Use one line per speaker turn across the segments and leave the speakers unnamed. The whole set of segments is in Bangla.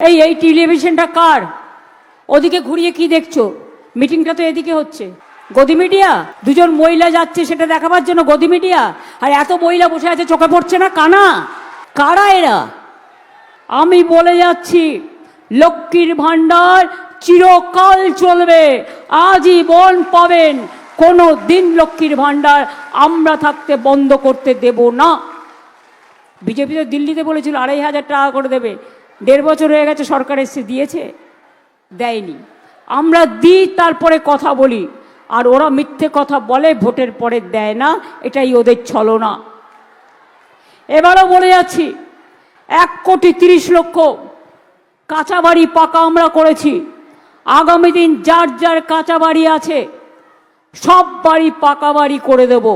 এই টেলিভিশনটা কার? ওদিকে ঘুরিয়ে কি দেখছো? মিটিংটা তো এদিকে হচ্ছে। গদি মিডিয়া, দুজন মহিলা যাচ্ছে সেটা দেখাবার জন্য গদি মিডিয়া, আর এত মহিলা বসে আছে চোখে পড়ছে না? কানা কারা এরা? আমি বলে যাচ্ছি, লক্ষ্মীর ভান্ডার চিরকাল চলবে, আজীবন পাবেন। কোনো দিন লক্ষ্মীর ভান্ডার আমরা থাকতে বন্ধ করতে দেব না। বিজেপি তো দিল্লিতে বলেছিল 2,500 টাকা করে দেবে, 1.5 বছর হয়ে গেছে, সরকার এসে দিয়েছে? দেয়নি। আমরা দিই তারপরে কথা বলি, আর ওরা মিথ্যে কথা বলে, ভোটের পরে দেয় না, এটাই ওদের ছলনা। এবারও বলে যাচ্ছি, 1,30,00,000 কাঁচা বাড়ি পাকা আমরা করেছি। আগামী দিন যার যার কাঁচা বাড়ি আছে সব বাড়ি পাকা বাড়ি করে দেব।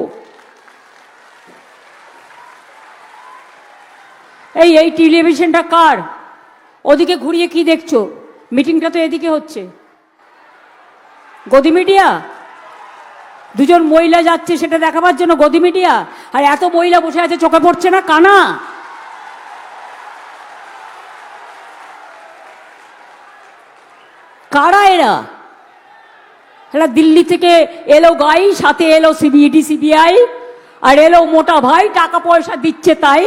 এই টেলিভিশনটা কার? ওদিকে ঘুরিয়ে কি দেখছো? মিটিংটা তো এদিকে হচ্ছে। গদি মিডিয়া, দুজন মহিলা যাচ্ছে সেটা দেখাবার জন্য গদি মিডিয়া, আর এত মহিলা বসে আছে চোখে পড়ছে না? কানা কারা এরা? এরা দিল্লি থেকে এলো গাই, সাথে এলো সিবিইডি সিবিআই, আর এলো মোটা ভাই টাকা পয়সা দিচ্ছে তাই।